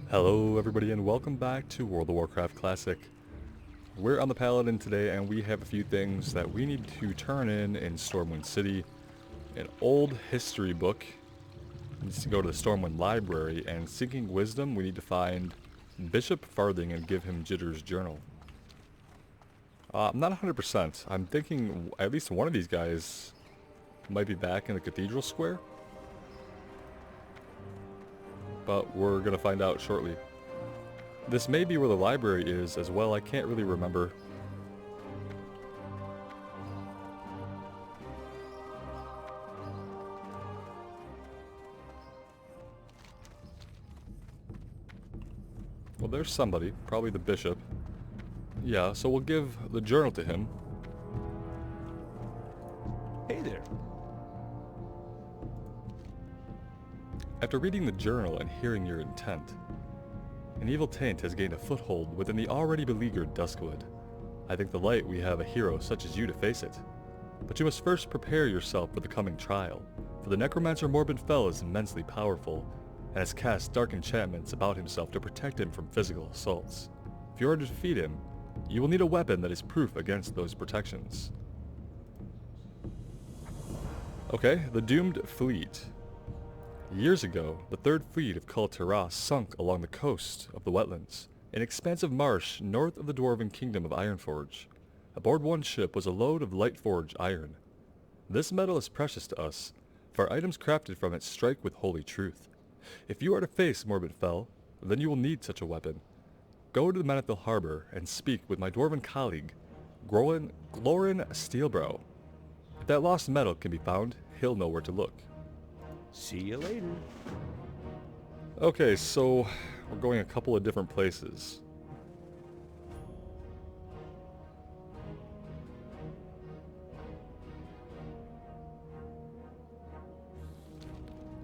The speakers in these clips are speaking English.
Hello everybody and welcome back to World of Warcraft Classic. We're on the Paladin today and we have a few things that we need to turn in Stormwind City. An old history book needs to go to the Stormwind Library, and seeking wisdom we need to find Bishop Farthing and give him Jitter's journal. I'm not 100%. I'm thinking at least one of these guys might be back in the Cathedral Square. But we're going to find out shortly. This may be where the library is as well, I can't really remember. Well, there's somebody, probably the bishop. Yeah, so we'll give the journal to him. Hey there. After reading the journal and hearing your intent, an evil taint has gained a foothold within the already beleaguered Duskwood. I think the light we have a hero such as you to face it. But you must first prepare yourself for the coming trial, for the necromancer Morbid Fell is immensely powerful, and has cast dark enchantments about himself to protect him from physical assaults. If you are to defeat him, you will need a weapon that is proof against those protections. Okay, the Doomed Fleet. Years ago, the Third Fleet of Kul Tiras sunk along the coast of the wetlands, an expansive marsh north of the dwarven kingdom of Ironforge. Aboard one ship was a load of light-forged iron. This metal is precious to us, for items crafted from it strike with holy truth. If you are to face Morbid Fell, then you will need such a weapon. Go to the Menethil Harbor and speak with my dwarven colleague, Glorin Steelbrow. If that lost metal can be found, he'll know where to look. See you later. Okay, so we're going a couple of different places.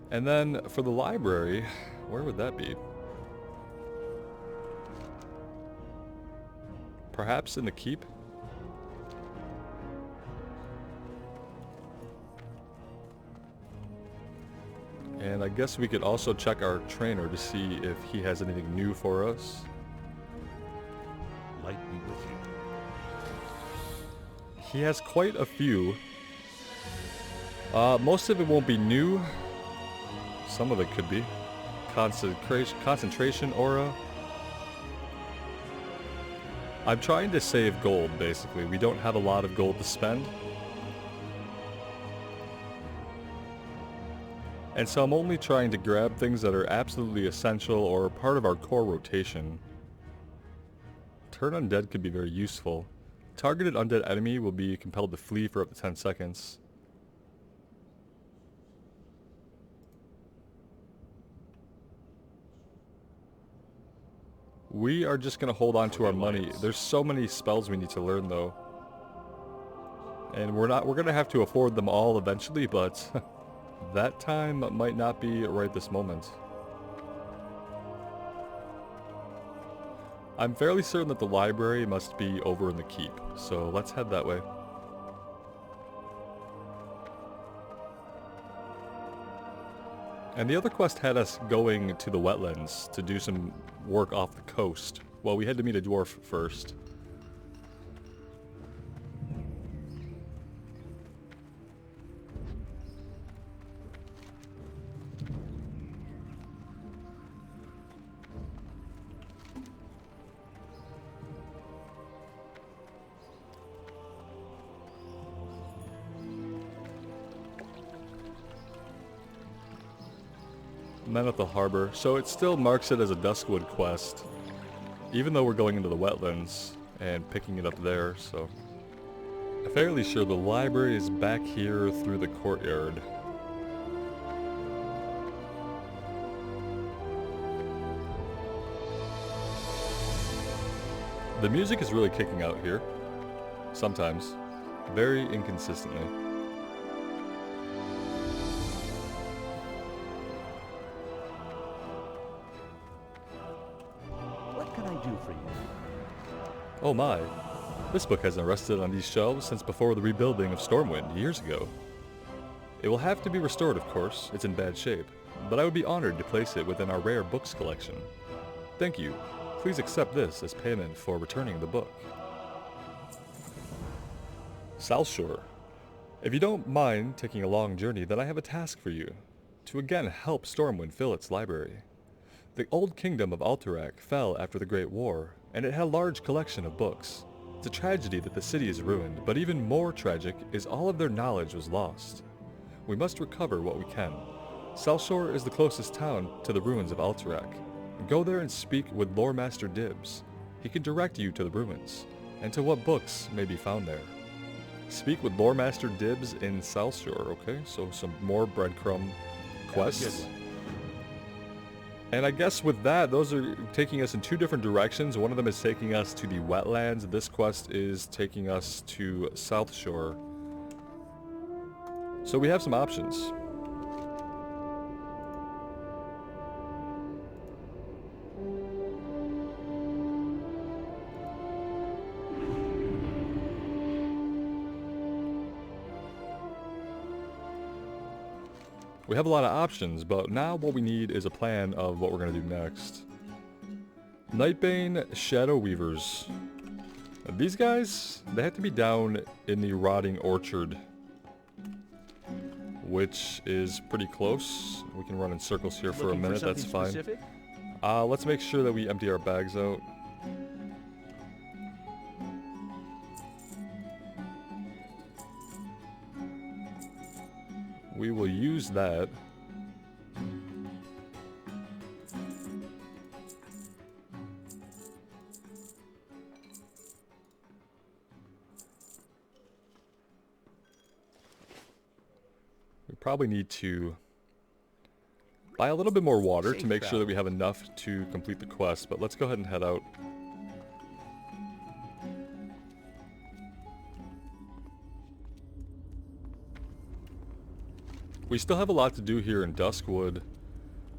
And then for the library, where would that be? Perhaps in the keep? And I guess we could also check our trainer to see if he has anything new for us. Light be with you. He has quite a few. Most of it won't be new. Some of it could be. Concentration aura. I'm trying to save gold, basically. We don't have a lot of gold to spend. And so I'm only trying to grab things that are absolutely essential or part of our core rotation. Turn Undead could be very useful. Targeted undead enemy will be compelled to flee for up to 10 seconds. We are just going to hold on to our money. There's so many spells we need to learn though. And we're going to have to afford them all eventually, but that time might not be right this moment. I'm fairly certain that the library must be over in the keep, so let's head that way. And the other quest had us going to the wetlands to do some work off the coast. Well, we had to meet a dwarf first. Menethil Harbor, so it still marks it as a Duskwood quest, even though we're going into the wetlands and picking it up there, so. I'm fairly sure the library is back here through the courtyard. The music is really kicking out here, sometimes, very inconsistently. Oh my, this book hasn't rested on these shelves since before the rebuilding of Stormwind years ago. It will have to be restored, of course, it's in bad shape, but I would be honored to place it within our rare books collection. Thank you. Please accept this as payment for returning the book. Southshore. If you don't mind taking a long journey, then I have a task for you. To again help Stormwind fill its library. The old kingdom of Alterac fell after the Great War, and it had a large collection of books. It's a tragedy that the city is ruined, but even more tragic is all of their knowledge was lost. We must recover what we can. Southshore is the closest town to the ruins of Alterac. Go there and speak with Lore Master Dibs. He can direct you to the ruins, and to what books may be found there. Speak with Lore Master Dibs in Southshore, okay? So some more breadcrumb quests. And I guess with that, those are taking us in two different directions. One of them is taking us to the wetlands. This quest is taking us to Southshore. So we have some options. We have a lot of options, but now what we need is a plan of what we're going to do next. Nightbane Shadow Weavers. These guys, they have to be down in the Rotting Orchard, which is pretty close. We can run in circles here for a minute, that's fine. Specific? Let's make sure that we empty our bags out. We will use that. We probably need to buy a little bit more water to make sure that we have enough to complete the quest, but let's go ahead and head out. We still have a lot to do here in Duskwood.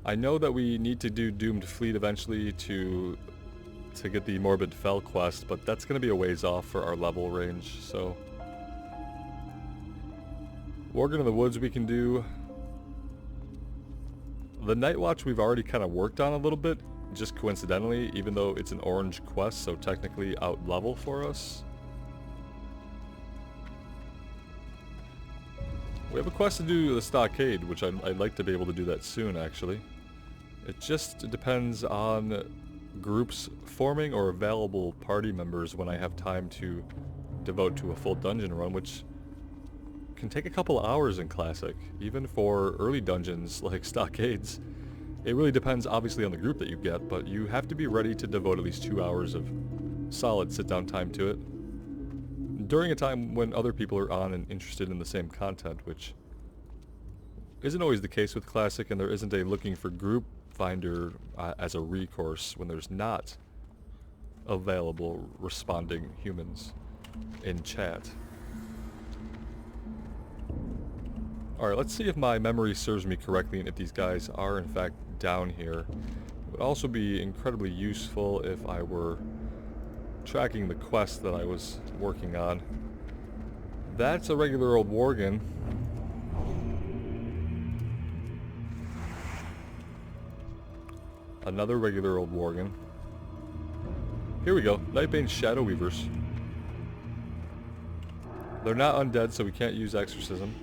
I know that we need to do Doomed Fleet eventually to get the Morbid Fell quest, but that's going to be a ways off for our level range, so... Worgen in the Woods we can do. The Night Watch we've already kind of worked on a little bit, just coincidentally, even though it's an orange quest, so technically out level for us. We have a quest to do the Stockade, which I'd like to be able to do that soon, actually. It just depends on groups forming or available party members when I have time to devote to a full dungeon run, which can take a couple hours in Classic, even for early dungeons like Stockades. It really depends, obviously, on the group that you get, but you have to be ready to devote at least 2 hours of solid sit-down time to it. During a time when other people are on and interested in the same content, which isn't always the case with Classic, and there isn't a looking for group finder as a recourse when there's not available responding humans in chat. Alright, let's see if my memory serves me correctly and if these guys are in fact down here. It would also be incredibly useful if I were tracking the quest that I was working on. That's a regular old Worgen. Another regular old Worgen. Here we go, Nightbane Shadow Weavers. They're not undead, so we can't use Exorcism.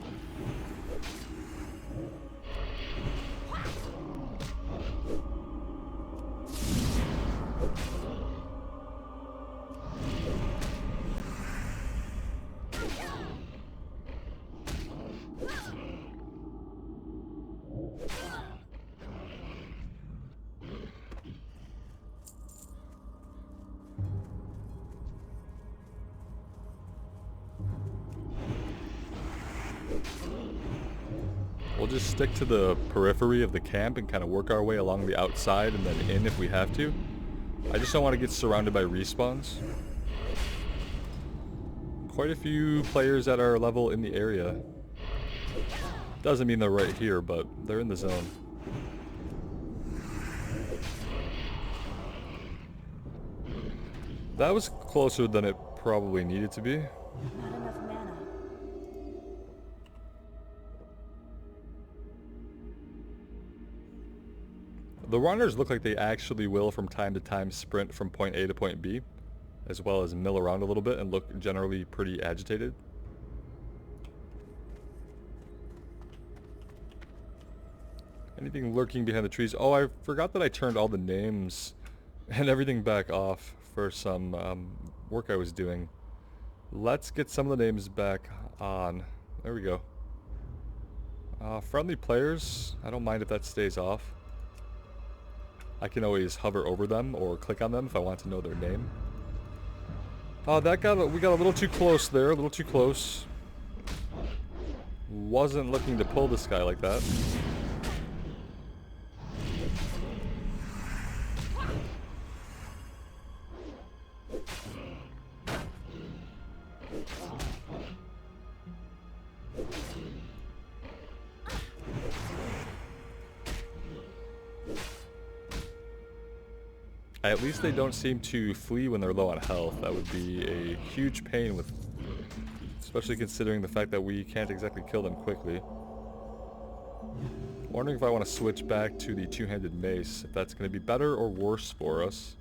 We'll just stick to the periphery of the camp and kind of work our way along the outside and then in if we have to. I just don't want to get surrounded by respawns. Quite a few players at our level in the area. Doesn't mean they're right here, but they're in the zone. That was closer than it probably needed to be. Not enough mana. The runners look like they actually will from time to time sprint from point A to point B, as well as mill around a little bit and look generally pretty agitated. Anything lurking behind the trees? Oh, I forgot that I turned all the names and everything back off for some work I was doing. Let's get some of the names back on. There we go. Friendly players, I don't mind if that stays off. I can always hover over them or click on them if I want to know their name. Oh, we got a little too close there, a little too close. Wasn't looking to pull this guy like that. At least they don't seem to flee when they're low on health. That would be a huge pain, with, especially considering the fact that we can't exactly kill them quickly. Wondering if I want to switch back to the two-handed mace, if that's going to be better or worse for us.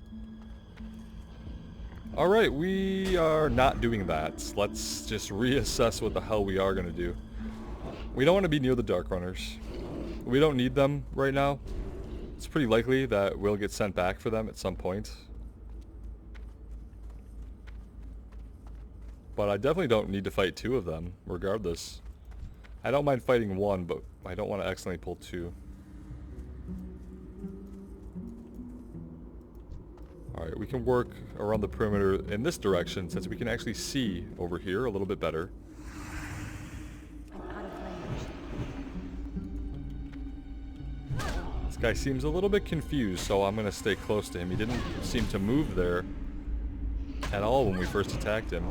Alright, we are not doing that. Let's just reassess what the hell we are going to do. We don't want to be near the Dark Runners. We don't need them right now. It's pretty likely that we'll get sent back for them at some point. But I definitely don't need to fight two of them, regardless. I don't mind fighting one, but I don't want to accidentally pull two. Alright, we can work around the perimeter in this direction since we can actually see over here a little bit better. Guy seems a little bit confused, so I'm gonna stay close to him. He didn't seem to move there at all when we first attacked him.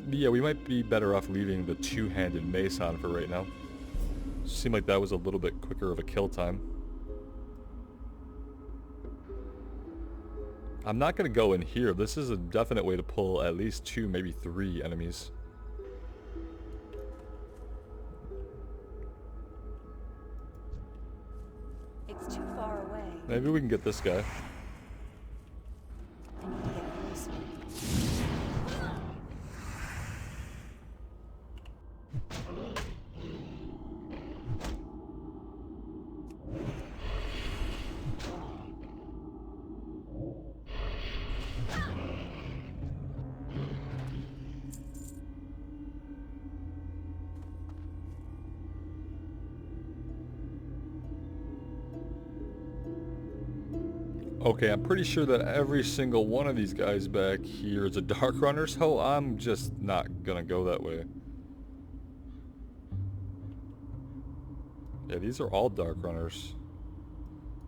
Yeah, we might be better off leaving the two-handed mace on for right now. Seemed like that was a little bit quicker of a kill time. I'm not gonna go in here. This is a definite way to pull at least two, maybe three enemies. It's too far away. Maybe we can get this guy. I need to get closer. Okay, I'm pretty sure that every single one of these guys back here is a Dark Runner, so I'm just not gonna go that way. Yeah, these are all Dark Runners.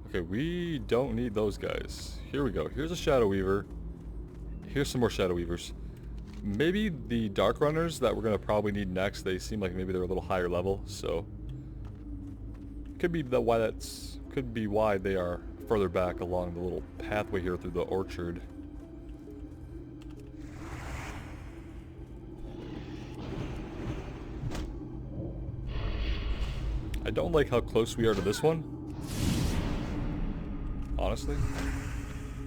Okay, we don't need those guys. Here we go. Here's a Shadow Weaver. Here's some more Shadow Weavers. Maybe the Dark Runners that we're gonna probably need next, they seem like maybe they're a little higher level, so could be why they are further back along the little pathway here through the orchard. I don't like how close we are to this one, honestly,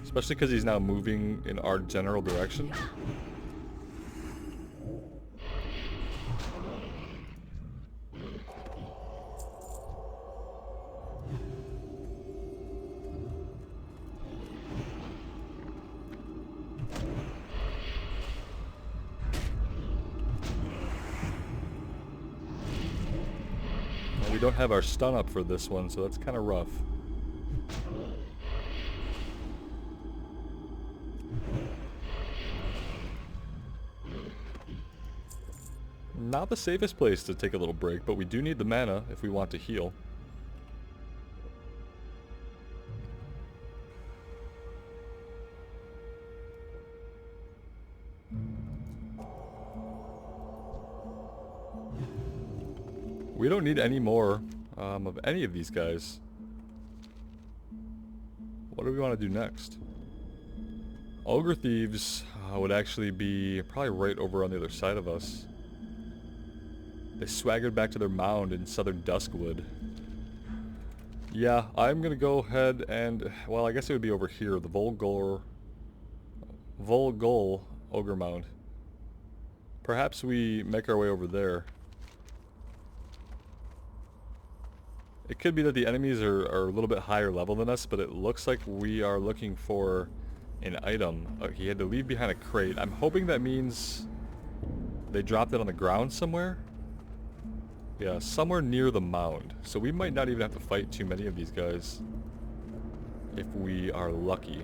especially because he's now moving in our general direction. We don't have our stun up for this one, so that's kind of rough. Not the safest place to take a little break, but we do need the mana if we want to heal. We don't need any more of any of these guys. What do we want to do next? Ogre Thieves would actually be probably right over on the other side of us. They swaggered back to their mound in southern Duskwood. Yeah, I'm gonna go ahead and, well, I guess it would be over here, the Volgol Ogre Mound. Perhaps we make our way over there. It could be that the enemies are a little bit higher level than us, but it looks like we are looking for an item. Oh, he had to leave behind a crate. I'm hoping that means they dropped it on the ground somewhere. Yeah, somewhere near the mound. So we might not even have to fight too many of these guys if we are lucky.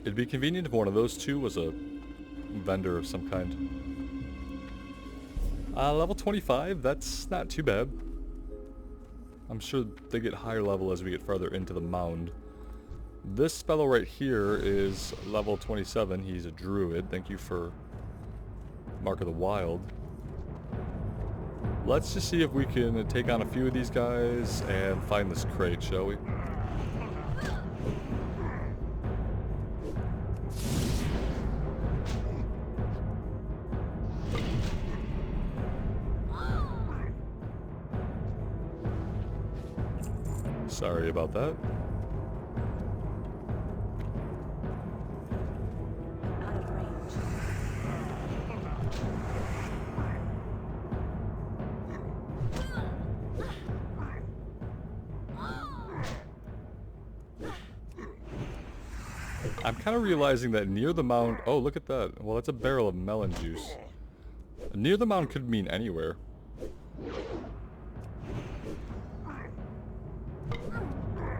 It'd be convenient if one of those two was a vendor of some kind. Level 25, that's not too bad. I'm sure they get higher level as we get farther into the mound. This fellow right here is level 27. He's a druid. Thank you for Mark of the Wild. Let's just see if we can take on a few of these guys and find this crate, shall we? Sorry about that. Out of range. I'm kind of realizing that near the mound... Oh, look at that. Well, that's a barrel of melon juice. Near the mound could mean anywhere.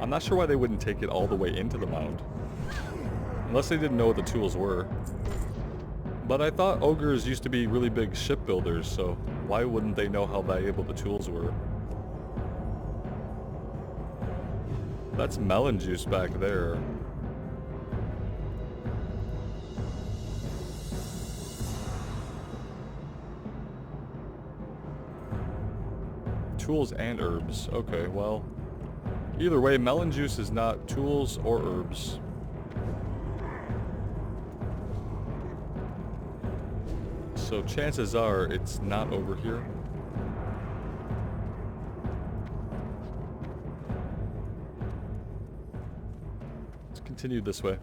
I'm not sure why they wouldn't take it all the way into the mound. Unless they didn't know what the tools were. But I thought ogres used to be really big shipbuilders, so why wouldn't they know how valuable the tools were? That's melon juice back there. Tools and herbs. Okay, well... Either way, melon juice is not tools or herbs. So chances are it's not over here. Let's continue this way.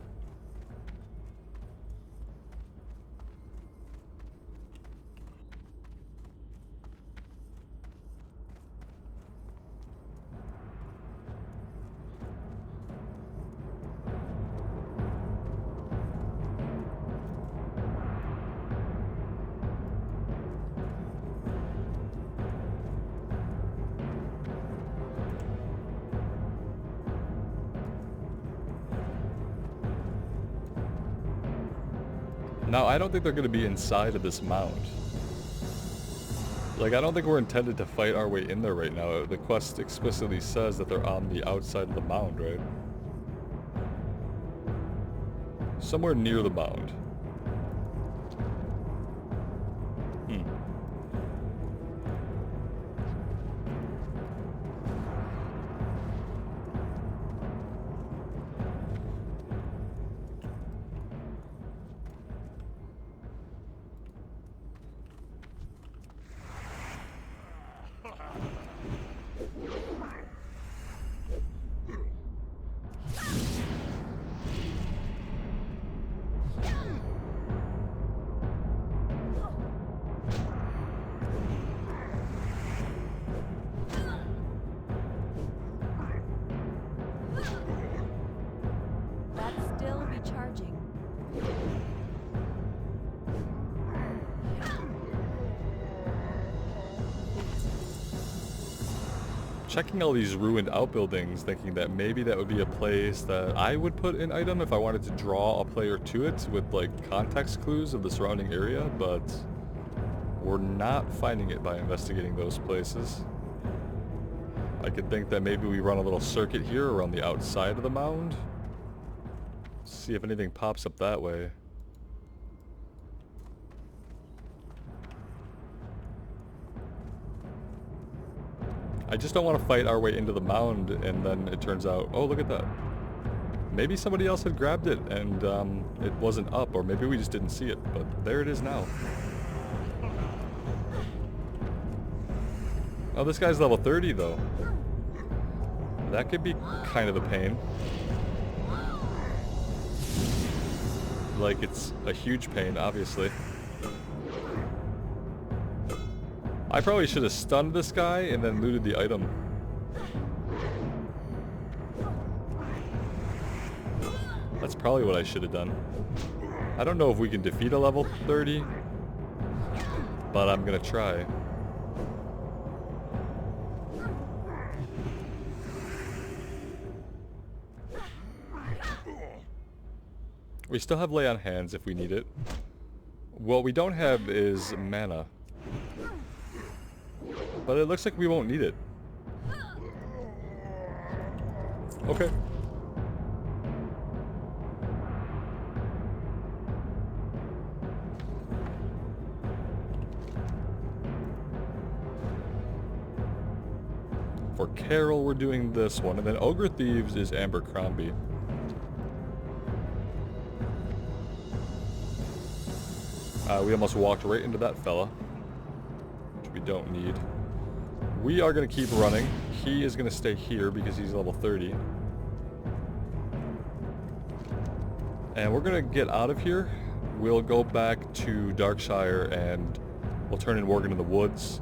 Now, I don't think they're going to be inside of this mound. Like, I don't think we're intended to fight our way in there right now. The quest explicitly says that they're on the outside of the mound, right? Somewhere near the mound. checking all these ruined outbuildings, thinking that maybe that would be a place that I would put an item if I wanted to draw a player to it with like context clues of the surrounding area, but we're not finding it by investigating those places. I could think that maybe we run a little circuit here around the outside of the mound. See if anything pops up that way. I just don't want to fight our way into the mound and then it turns out, oh, look at that. Maybe somebody else had grabbed it and it wasn't up, or maybe we just didn't see it, but there it is now. Oh, this guy's level 30 though. That could be kind of a pain. Like, it's a huge pain, obviously. I probably should have stunned this guy and then looted the item. That's probably what I should have done. I don't know if we can defeat a level 30, but I'm gonna try. We still have lay on hands if we need it. What we don't have is mana. But it looks like we won't need it. Okay. For Carol, we're doing this one, and then Ogre Thieves is Abercrombie. We almost walked right into that fella, which we don't need. We are going to keep running. He is going to stay here because he's level 30. And we're going to get out of here. We'll go back to Darkshire and we'll turn in Worgen in the woods.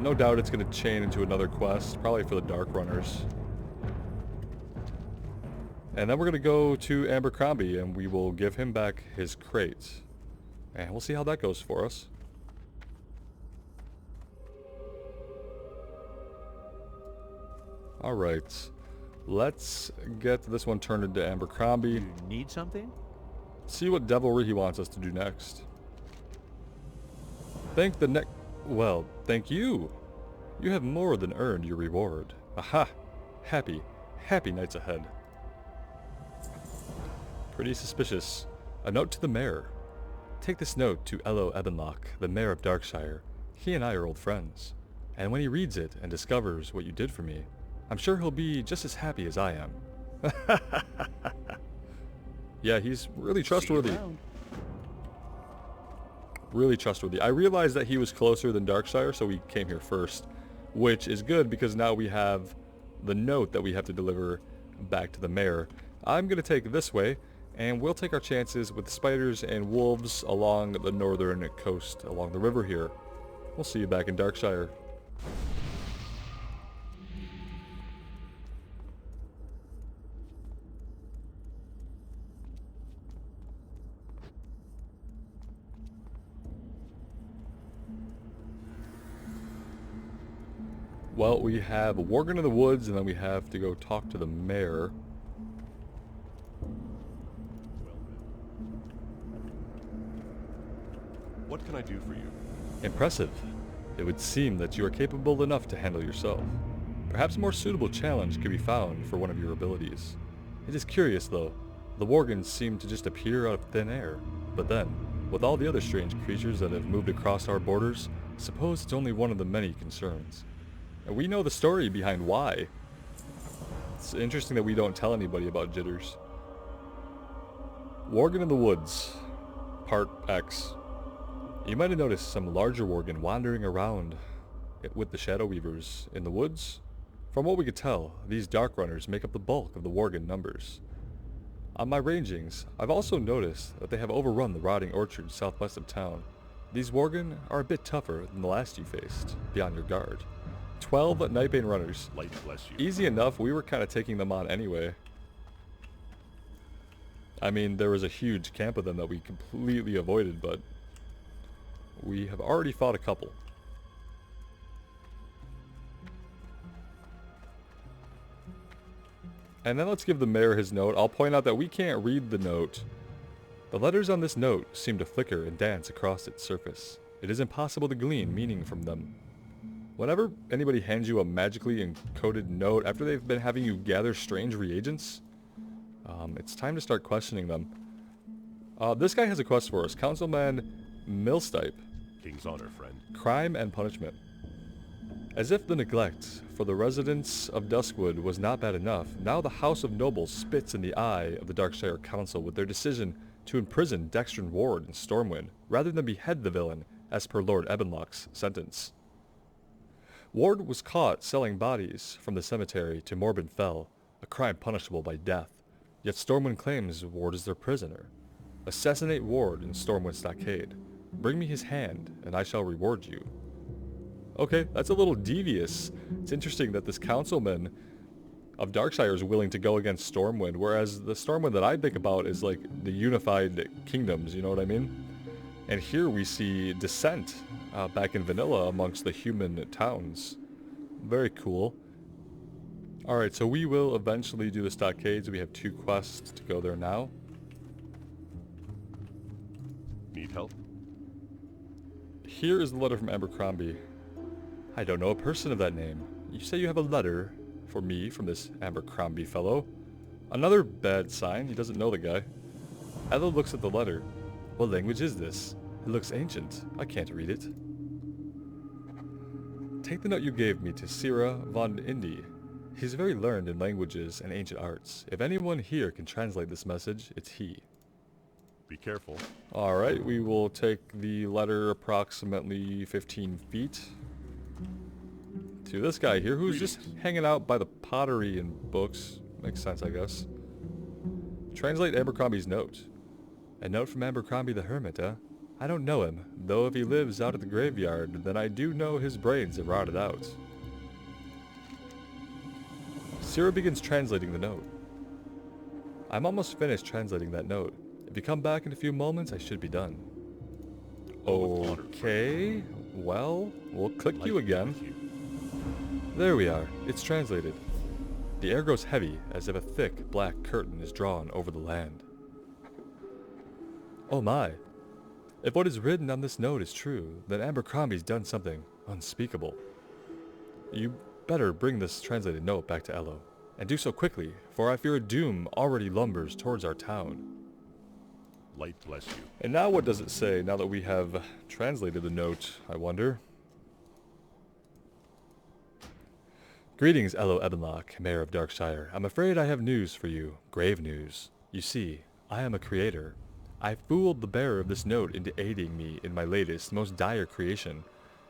No doubt it's going to chain into another quest, probably for the Dark Runners. And then we're going to go to Abercrombie and we will give him back his crate. And we'll see how that goes for us. Alright. Let's get this one turned into Abercrombie. You need something? See what devilry he wants us to do next. Well, thank you. You have more than earned your reward. Aha! Happy nights ahead. Pretty suspicious. A note to the mayor. Take this note to Ello Ebenloch, the mayor of Darkshire. He and I are old friends. And when he reads it and discovers what you did for me, I'm sure he'll be just as happy as I am. Yeah, he's really trustworthy. Really trustworthy. I realized that he was closer than Darkshire, so we came here first. Which is good because now we have the note that we have to deliver back to the mayor. I'm going to take this way, and we'll take our chances with spiders and wolves along the northern coast, along the river here. We'll see you back in Darkshire. Well, we have Worgen in the woods, and then we have to go talk to the mayor. What can I do for you? Impressive. It would seem that you are capable enough to handle yourself. Perhaps a more suitable challenge could be found for one of your abilities. It is curious, though. The Worgens seem to just appear out of thin air. But then, with all the other strange creatures that have moved across our borders, suppose it's only one of the many concerns. And we know the story behind why. It's interesting that we don't tell anybody about jitters. Worgen in the Woods, Part X. You might have noticed some larger Worgen wandering around with the Shadow Weavers in the woods. From what we could tell, these Dark Runners make up the bulk of the Worgen numbers. On my rangings, I've also noticed that they have overrun the rotting orchard southwest of town. These Worgen are a bit tougher than the last you faced, beyond your guard. 12 Nightbane Runners. Light bless you. Easy enough, we were kind of taking them on anyway. I mean, there was a huge camp of them that we completely avoided, but we have already fought a couple. And then let's give the mayor his note. I'll point out that we can't read the note. The letters on this note seem to flicker and dance across its surface. It is impossible to glean meaning from them. Whenever anybody hands you a magically encoded note after they've been having you gather strange reagents, it's time to start questioning them. This guy has a quest for us. Councilman Millstipe. King's honor, friend. Crime and punishment. As if the neglect for the residents of Duskwood was not bad enough, now the House of Nobles spits in the eye of the Darkshire Council with their decision to imprison Dextrin Ward and Stormwind, rather than behead the villain, as per Lord Ebenlock's sentence. Ward was caught selling bodies from the cemetery to Morbin Fell, a crime punishable by death, yet Stormwind claims Ward is their prisoner. Assassinate Ward in Stormwind Stockade. Bring me his hand, and I shall reward you. Okay, that's a little devious. It's interesting that this councilman of Darkshire is willing to go against Stormwind, whereas the Stormwind that I think about is like the unified kingdoms, you know what I mean? And here we see dissent back in vanilla amongst the human towns. Very cool. Alright, so we will eventually do the stockades. We have 2 quests to go there now. Need help? Here is the letter from Abercrombie. I don't know a person of that name. You say you have a letter for me from this Abercrombie fellow. Another bad sign. He doesn't know the guy. Ella looks at the letter. What language is this? It looks ancient. I can't read it. Take the note you gave me to Sira von Indy. He's very learned in languages and ancient arts. If anyone here can translate this message, it's he. Be careful. Alright, we will take the letter approximately 15 feet to this guy here, who's just hanging out by the pottery and books. Makes sense, I guess. Translate Abercrombie's note. A note from Abercrombie the Hermit, eh? I don't know him, though if he lives out at the graveyard, then I do know his brains have rotted out. Sira begins translating the note. I'm almost finished translating that note. If you come back in a few moments, I should be done. Okay, well, we'll click you again. There we are. It's translated. The air grows heavy, as if a thick, black curtain is drawn over the land. Oh my. If what is written on this note is true, then Abercrombie's done something unspeakable. You better bring this translated note back to Ello, and do so quickly, for I fear doom already lumbers towards our town. Light bless you. And now what does it say, now that we have translated the note, I wonder? Greetings, Ello Ebenlock, Mayor of Darkshire. I'm afraid I have news for you. Grave news. You see, I am a creator. I fooled the bearer of this note into aiding me in my latest, most dire creation.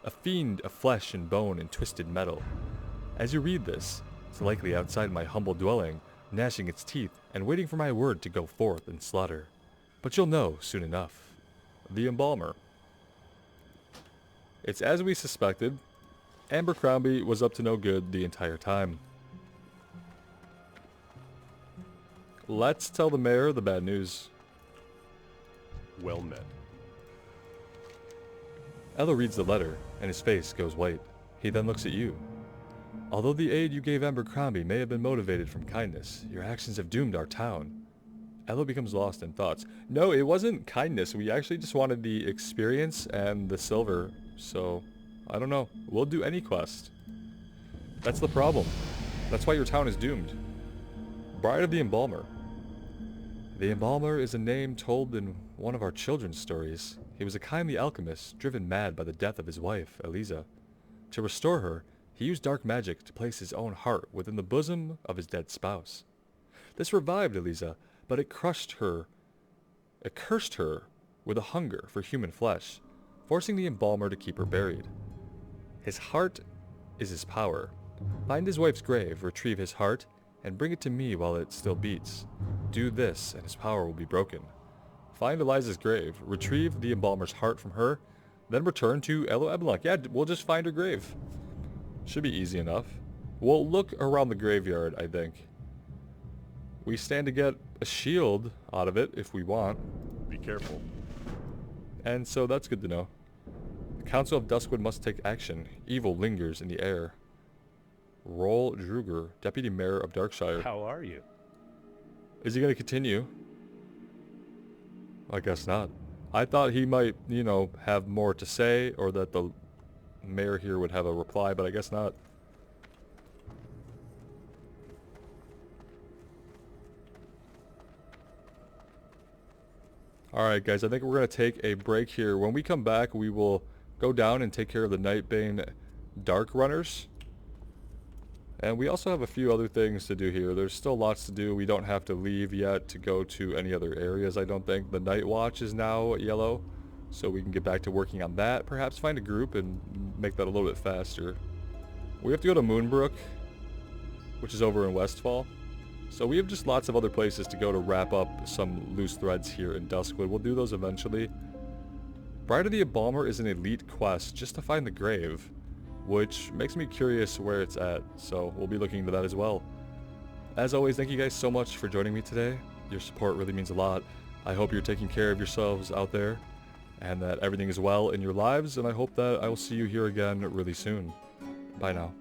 A fiend of flesh and bone and twisted metal. As you read this, it's likely outside my humble dwelling, gnashing its teeth and waiting for my word to go forth and slaughter. But you'll know soon enough. The Embalmer. It's as we suspected. Abercrombie was up to no good the entire time. Let's tell the mayor the bad news. Well met. Ello reads the letter, and his face goes white. He then looks at you. Although the aid you gave Abercrombie may have been motivated from kindness, your actions have doomed our town. Ello becomes lost in thoughts. No, it wasn't kindness. We actually just wanted the experience and the silver, so I don't know. We'll do any quest. That's the problem. That's why your town is doomed. Bride of the Embalmer. The Embalmer is a name told in one of our children's stories. He was a kindly alchemist, driven mad by the death of his wife, Eliza. To restore her, he used dark magic to place his own heart within the bosom of his dead spouse. This revived Eliza, but it cursed her with a hunger for human flesh, forcing the Embalmer to keep her buried. His heart is his power. Find his wife's grave, retrieve his heart, and bring it to me while it still beats. Do this, and his power will be broken. Find Eliza's grave, retrieve the Embalmer's heart from her, then return to Ello Ebenlock. Yeah, we'll just find her grave. Should be easy enough. We'll look around the graveyard, I think. We stand to get a shield out of it if we want. Be careful. And so that's good to know. The Council of Duskwood must take action. Evil lingers in the air. Roll Druger, Deputy Mayor of Darkshire. How are you? Is he going to continue? I guess not. I thought he might, you know, have more to say, or that the mayor here would have a reply, but I guess not. Alright guys, I think we're going to take a break here. When we come back, we will go down and take care of the Nightbane Dark Runners. And we also have a few other things to do here. There's still lots to do. We don't have to leave yet to go to any other areas, I don't think. The Night Watch is now yellow, so we can get back to working on that. Perhaps find a group and make that a little bit faster. We have to go to Moonbrook, which is over in Westfall. So we have just lots of other places to go to wrap up some loose threads here in Duskwood. We'll do those eventually. Bride of the Embalmer is an elite quest just to find the grave, which makes me curious where it's at, so we'll be looking into that as well. As always, thank you guys so much for joining me today. Your support really means a lot. I hope you're taking care of yourselves out there, and that everything is well in your lives, and I hope that I will see you here again really soon. Bye now.